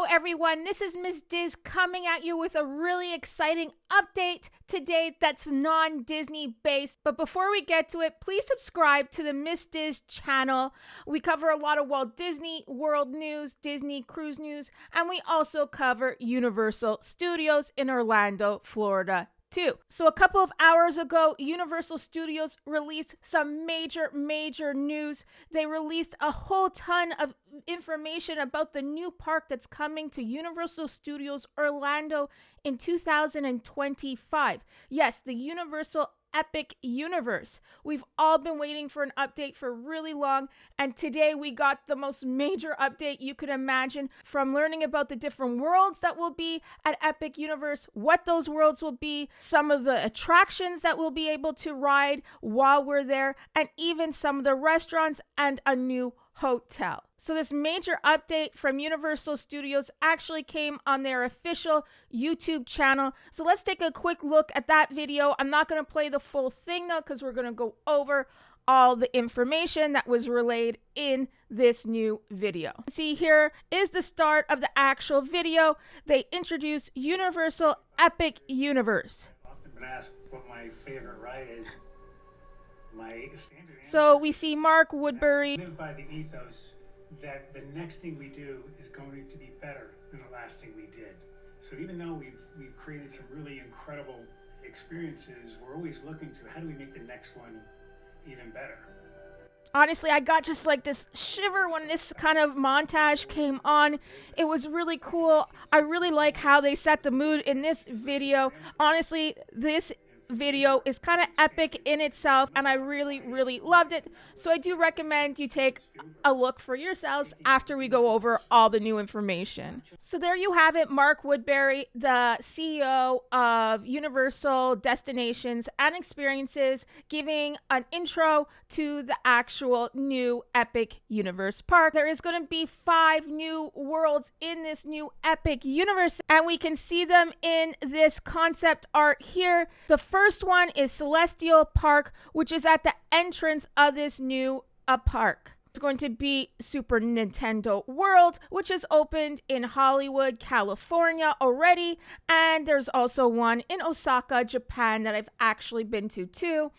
everyone, this is Miss Diz coming at you with a really exciting update today that's non-Disney based. But before we get to it, please subscribe to the Miss Diz channel. We cover a lot of Walt Disney World news, Disney cruise news, and we also cover Universal Studios in Orlando, Florida too. So a couple of hours ago, Universal Studios released some major news. They released a whole ton of information about the new park that's coming to Universal Studios Orlando in 2025. Yes, the Universal Epic Universe. We've all been waiting for an update for really long, and today we got the most major update you could imagine, from learning about the different worlds that will be at Epic Universe, what those worlds will be, some of the attractions that we'll be able to ride while we're there, and even some of the restaurants and a new hotel. So this major update from Universal Studios actually came on their official YouTube channel. So let's take a quick look at that video. I'm not going to play the full thing though, because we're going to go over all the information that was relayed in this new video. See, here is the start of the actual video. They introduce Universal Epic Universe. I've often been asked what my favorite ride is. My standard answer, so we see Mark Woodbury. Live by the ethos that the next thing we do is going to be better than the last thing we did. So even though we've created some really incredible experiences, we're always looking to how do we make the next one even better. Honestly, I got just like this shiver when this kind of montage came on. It was really cool. I really like how they set the mood in this video. Honestly, this video is kind of epic in itself, and I really loved it. So I do recommend you take a look for yourselves after we go over all the new information. So there you have it, Mark Woodbury, the CEO of Universal Destinations and Experiences, giving an intro to the actual new Epic Universe park. There is going to be 5 new worlds in this new Epic Universe, and we can see them in this concept art here. The first one is Celestial Park, which is at the entrance of this new park. It's going to be Super Nintendo World, which is opened in Hollywood, California already. And there's also one in Osaka, Japan that I've actually been to too.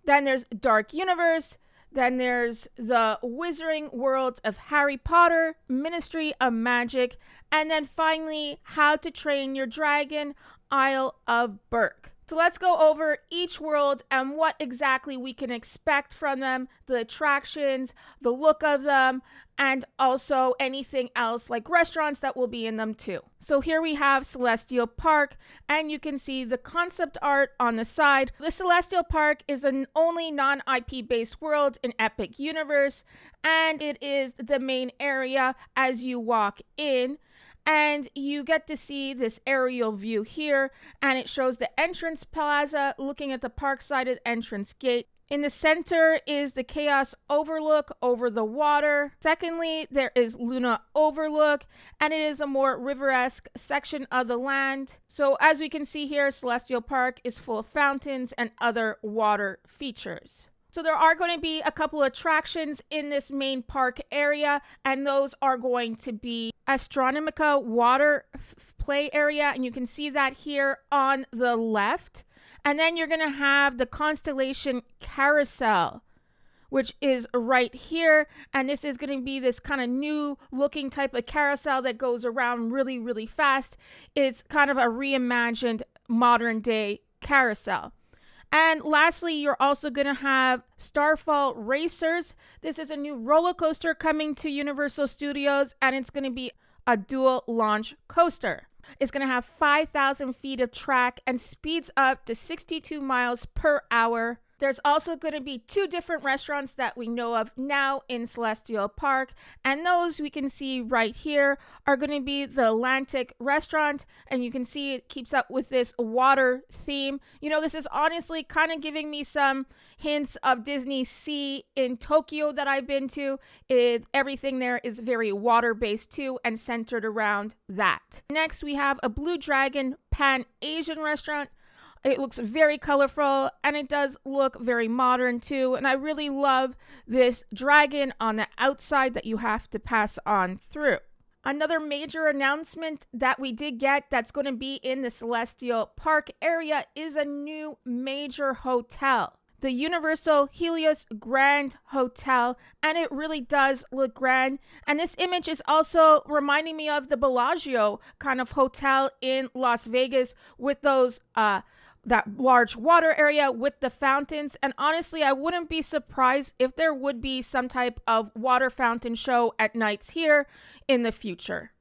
Then there's Dark Universe. Then there's the Wizarding Worlds of Harry Potter, Ministry of Magic. And then finally, How to Train Your Dragon, Isle of Berk. So let's go over each world and what exactly we can expect from them, the attractions, the look of them, and also anything else like restaurants that will be in them too. So here we have Celestial Park, and you can see the concept art on the side. The Celestial Park is an only non-IP based world in Epic Universe, and it is the main area as you walk in. And you get to see this aerial view here, and it shows the entrance plaza looking at the park-sided entrance gate. In the center is the Chaos Overlook over the water. Secondly, there is Luna Overlook, and it is a more river-esque section of the land. So as we can see here, Celestial Park is full of fountains and other water features. So there are going to be a couple of attractions in this main park area, and those are going to be Astronomica water play area, and you can see that here on the left. And then you're going to have the Constellation Carousel, which is right here. And this is going to be this kind of new looking type of carousel that goes around really fast. It's kind of a reimagined modern day carousel. And lastly, you're also going to have Starfall Racers. This is a new roller coaster coming to Universal Studios, and it's going to be a dual launch coaster. It's going to have 5,000 feet of track and speeds up to 62 miles per hour. There's also going to be 2 different restaurants that we know of now in Celestial Park, and those we can see right here are going to be the Atlantic restaurant, and you can see it keeps up with this water theme. You know, this is honestly kind of giving me some hints of Disney Sea in Tokyo that I've been to. Everything there is very water-based too and centered around that. Next, we have a Blue Dragon Pan-Asian restaurant. It looks very colorful, and it does look very modern too. And I really love this dragon on the outside that you have to pass on through. Another major announcement that we did get that's going to be in the Celestial Park area is a new major hotel, the Universal Helios Grand Hotel, and it really does look grand. And this image is also reminding me of the Bellagio kind of hotel in Las Vegas with those that large water area with the fountains. And honestly, I wouldn't be surprised if there would be some type of water fountain show at nights here in the future.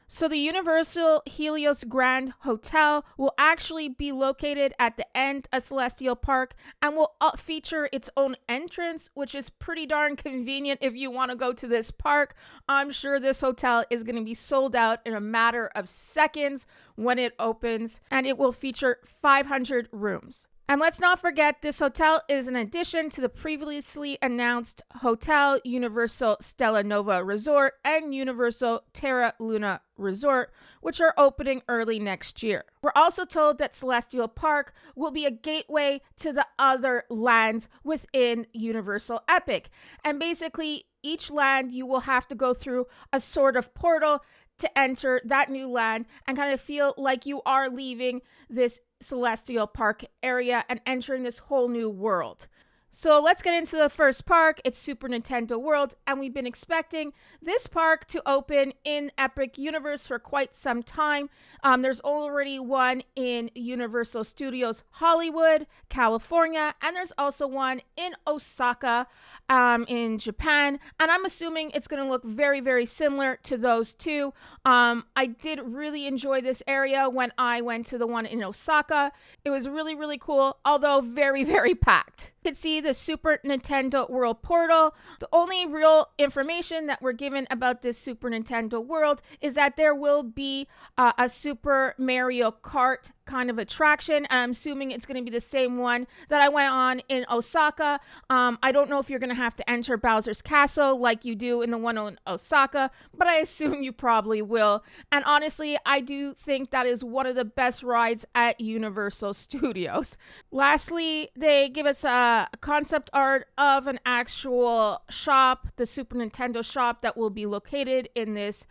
So the Universal Helios Grand Hotel will actually be located at the end of Celestial Park and will feature its own entrance, which is pretty darn convenient if you want to go to this park. I'm sure this hotel is going to be sold out in a matter of seconds when it opens, and it will feature 500 rooms. And let's not forget, this hotel is an addition to the previously announced Hotel Universal Stella Nova Resort and Universal Terra Luna Resort, which are opening early next year. We're also told that Celestial Park will be a gateway to the other lands within Universal Epic. And basically, each land you will have to go through a sort of portal to enter that new land and kind of feel like you are leaving this Celestial Park area and entering this whole new world. So let's get into the first park. It's Super Nintendo World, and we've been expecting this park to open in Epic Universe for quite some time. There's already one in Universal Studios Hollywood, California, and there's also one in Osaka, in Japan. And I'm assuming it's going to look very, very similar to those two. I did really enjoy this area when I went to the one in Osaka. It was really, really cool, although very, very packed. You can see the Super Nintendo World portal. The only real information that we're given about this Super Nintendo World is that there will be a Super Mario Kart kind of attraction. And I'm assuming it's going to be the same one that I went on in Osaka. I don't know if you're going to have to enter Bowser's Castle like you do in the one in Osaka, but I assume you probably will. And honestly, I do think that is one of the best rides at Universal Studios. Lastly, they give us a concept art of an actual shop, the Super Nintendo shop that will be located in this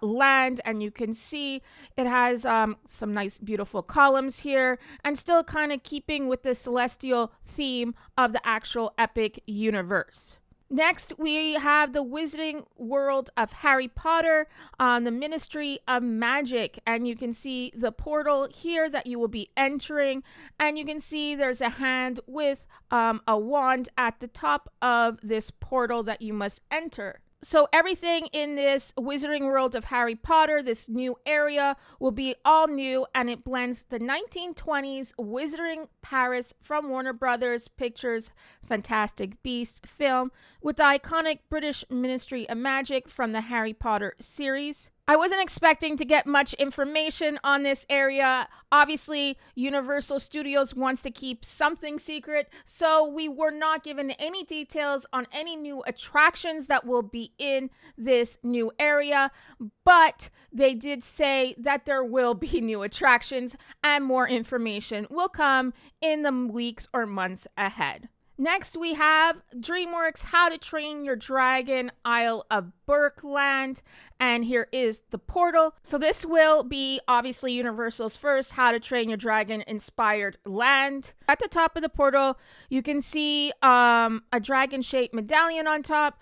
land. And you can see it has some nice, beautiful columns here, and still kind of keeping with the celestial theme of the actual Epic universe. Next, we have the Wizarding World of Harry Potter on the Ministry of Magic. And you can see the portal here that you will be entering. And you can see there's a hand with a wand at the top of this portal that you must enter. So everything in this Wizarding World of Harry Potter, this new area, will be all new, and it blends the 1920s Wizarding Paris from Warner Brothers Pictures' Fantastic Beasts film with the iconic British Ministry of Magic from the Harry Potter series. I wasn't expecting to get much information on this area. Obviously, Universal Studios wants to keep something secret, so we were not given any details on any new attractions that will be in this new area, but they did say that there will be new attractions and more information will come in the weeks or months ahead. Next, we have DreamWorks How to Train Your Dragon Isle of Berk land, and here is the portal. So this will be obviously Universal's first How to Train Your Dragon inspired land. At the top of the portal, you can see a dragon-shaped medallion on top.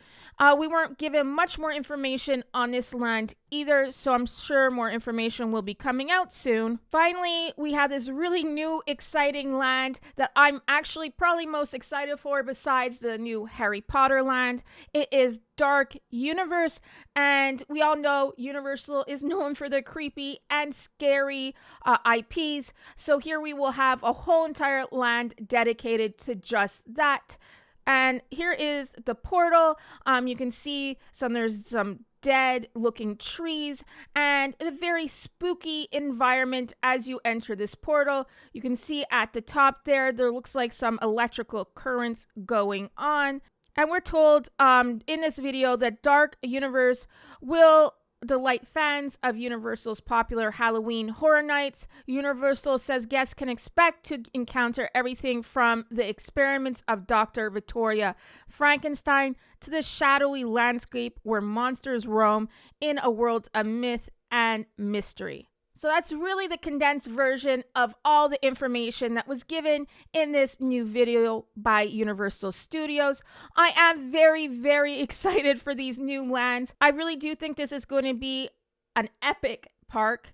We weren't given much more information on this land either, so I'm sure more information will be coming out soon. Finally, we have this really new, exciting land that I'm actually probably most excited for besides the new Harry Potter land. It is Dark Universe, and we all know Universal is known for their creepy and scary IPs. So here we will have a whole entire land dedicated to just that. And here is the portal. You can see there's some dead looking trees and a very spooky environment as you enter this portal. You can see at the top there looks like some electrical currents going on. And we're told in this video that Dark Universe will delight fans of Universal's popular Halloween Horror Nights. Universal says guests can expect to encounter everything from the experiments of Dr. Victoria Frankenstein to the shadowy landscape where monsters roam in a world of myth and mystery. So that's really the condensed version of all the information that was given in this new video by Universal Studios. I am very, very excited for these new lands. I really do think this is going to be an epic park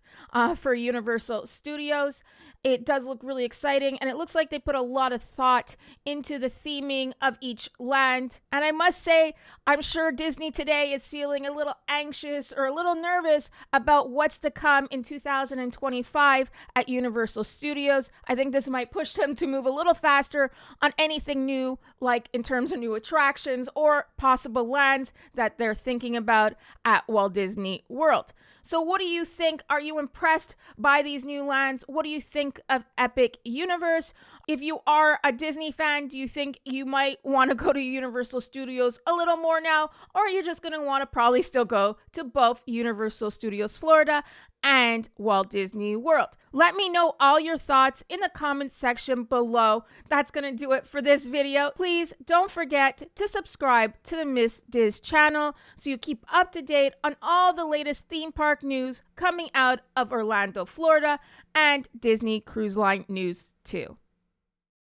for Universal Studios. It does look really exciting, and it looks like they put a lot of thought into the theming of each land. And I must say, I'm sure Disney today is feeling a little anxious or a little nervous about what's to come in 2025 at Universal Studios. I think this might push them to move a little faster on anything new, like in terms of new attractions or possible lands that they're thinking about at Walt Disney World. So what do you think? Are you impressed by these new lands? What do you think of Epic Universe? If you are a Disney fan, do you think you might want to go to Universal Studios a little more now? Or are you just going to want to probably still go to both Universal Studios Florida and Walt Disney World? Let me know all your thoughts in the comments section below. That's going to do it for this video. Please don't forget to subscribe to the Miss Diz channel so you keep up to date on all the latest theme park news coming out of Orlando, Florida, and Disney Cruise Line news too.